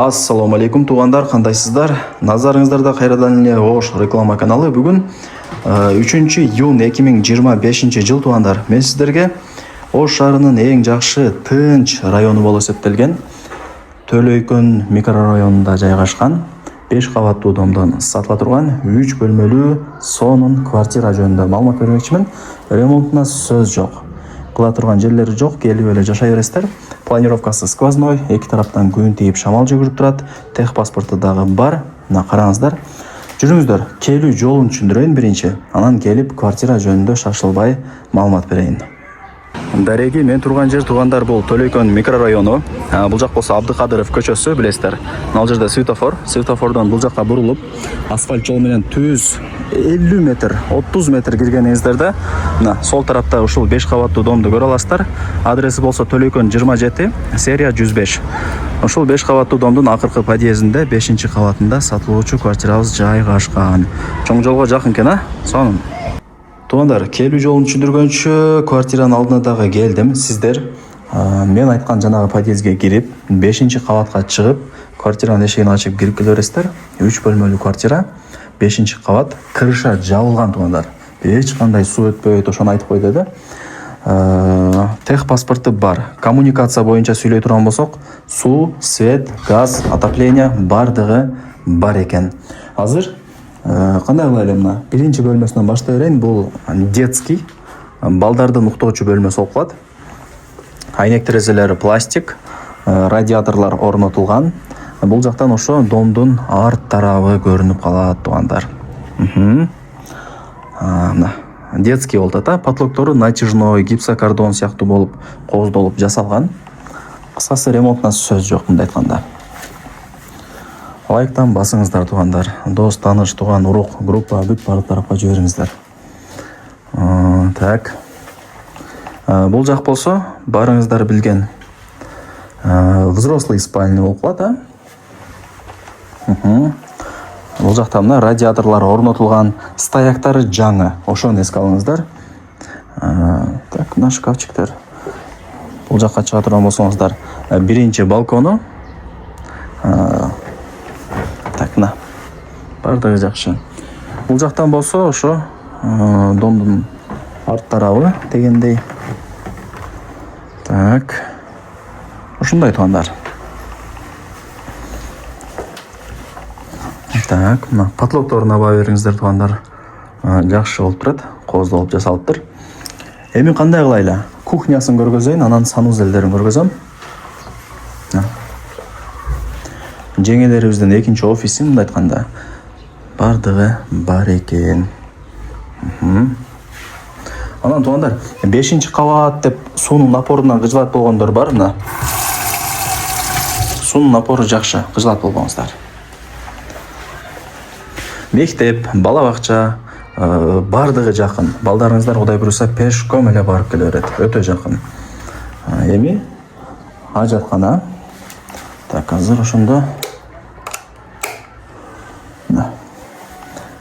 Ассаламу алейкум туугандар, кандайсыздар? Назарыңыздарда кайрадан эле Ош реклама каналы. Бүгүн 3-июнь 2025 жыл туугандар. Мен сиздерге Ош шаарынын эң жакшы тынч району болуп эсептелген Төлөйкөн микрорайонунда жайгашкан 5 кабаттуу домдон сатыла турган 3 бөлмөлүү сонун квартира жөнүндө маалымат бермекчимин. Ремонтуна сөз жок. Кыла турган жерлери жок, келип эле жашай бересиздер. Планировкасы сквозной, эки тараптан күн тийип шамал жүгүрүп турат. Тех паспорту дагы бар. Мына караңыздар. Жүрүңүздөр, келүү жолун түшүндүрөйүн биринчи. Анан келип квартира жөнүндө шашылбай маалымат берейин. Дареги, мен турган жер туугандар бул Төлөйкөн микрорайону. Бул жак болсо Абдыкадыров көчөсү, билесиздер. Ал жерде светофордон бул жакка бурулуп, асфальт жол менен түз 50 метр, 30 метр киргениңиздерде, мына сол тарапта ушул 5 кабаттуу домду көрө аласыздар. Адреси болсо Төлөйкөн 27, серия 105. Ушул 5 кабаттуу домдун акыркы подъездинде 5-кабатында сатылуучу квартирабыз жайгашкан. Чоң жолго жакын экен, сонун. Туугандар, келүү жолун түшүндүргөнчү квартиранын алдына дагы келдим. Сиздер мен айткан жанагы подъездге кирип, 5-кабатка чыгып, квартиранын эшигин ачып кирип келе бересиздер. 3 бөлмөлүү квартира, 5-кабат, крыша жабылган туугандар. Эч кандай суу өтпөйт, ошону айтып кой деди. Тех паспорту бар. Коммуникация боюнча сүйлөй турган болсок, суу, свет, газ, отопление бардыгы бар экен. Азыр кандай кылайлы мына? Биринчи бөлмөсүнөн баштай берейин. Бул детский, балдардын уктоочу бөлмөсү болуп калат. Айнек терезелери пластик, радиаторлор орнотулган. Бул жактан ошо домдун арт тарабы көрүнүп калат туугандар. Мына детский болуп атат. Потолоктору натяжной, гипсокартон сыяктуу болуп, кооздолуп жасалган. Кыскасы ремонтуна сөз жок мындай айтканда. Лайктан басыңыздар туугандар. Дос, тааныш, тууган, урук, группа бүт баары тарапка жибериңиздер. Так. Бул жак болсо баарыңыздар билген взрослый спальня болуп калат, Бул жакта мына радиаторлор орнотулган, стояктары жаңы. Ошону эске алыңыздар. Так, мына шкафчиктер. Бул жакка чыга турган болсоңуздар, биринчи балкону. Так, мына бардыгы жакшы. Бул жактан болсо ошо домдун арт тарабы дегендей. Так. Ушундай туугандар. Так, мына потолокторуна баа бериңиздер туугандар. Жакшы болуп турат, кооздолуп жасалыптыр. Эми кандай кылайлы? Кухнясын көргөзөйүн, анан санузелдерин көргөзөм. Жеңелерибиздин экинчи офиси мындай айтканда бардыгы бар экен. Анан туугандар, 5-кабат деп суунун напорунан кыжылат болгондор бар, мына. Суунун напору жакшы, кыжылат болбоңуздар. Мектеп, бала бакча бардыгы жакын. Балдарыңыздар Кудай буюрса пешком эле барып келе берет, өтө жакын. Эми ажаткана. Так, азыр ошондо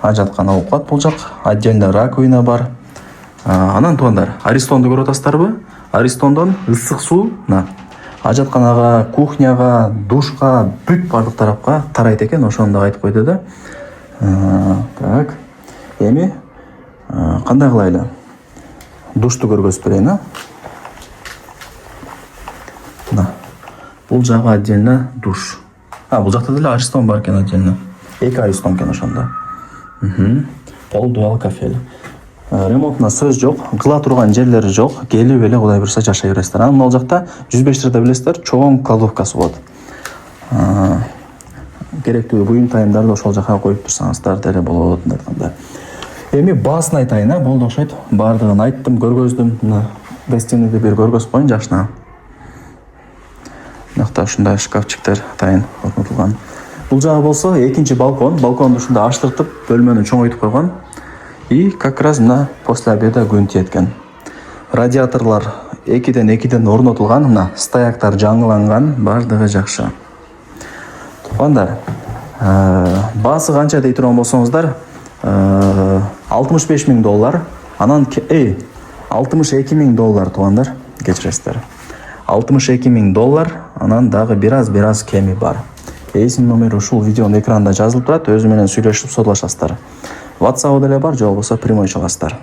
ажаткана болуп калат бул жак. Отдельно раковина бар. Анан туугандар, Аристонду көрүп атасыздарбы? Аристондон ысык суу ажатканага, кухняга, душка, бүт бардык тарапка тарайт экен. Ошону да айтып кой деди. Так. Эми кандай кылайлы? Душту көргөзүп берейин, Бул жагы отдельно душ. Бул жакта деле Аристон бар экен отдельно. 2 Аристон экен ошондо. Пол дуал кафель. Ремонтуна сөз жок, кыла турган жерлери жок. Келип эле Кудай буюрса жашай бересиздер. Анан ал жакта 105 лирда билесиздер, чоң кладовкасы болот. Керектүү буюм тайымдарды ошол жака коюп турсаңыздар деле болот деп айтканда. Эми баасын айтайын, болду окшойт. Бардыгын айттым, көргөздүм. Мына гостиныйды бир көргөзүп коеюн жакшына. Мынакта ушундай шкафчиктер атайын орнотулган. Бул жагы болсо экинчи балкон. Балконду ушундай аштыртып, бөлмөнү чоңойтуп койгон. И как раз мына после обеда күн тиеткен. Радиаторлор 2ден орнотулган, мына стояктар жаңыланган, бардыгы жакшы. Туугандар, баасы канча дей турган болсоңуздар, $65,000. Анан $62,000 туугандар, кечиресиздер. $62,000, анан дагы бир аз кеми бар. Эсин номери ушул видеонун экранында жазылып турат. Өзү менен сүйлөшүп содулашасыздар. WhatsApp деле бар, же болбосо прямой чыгасыздар.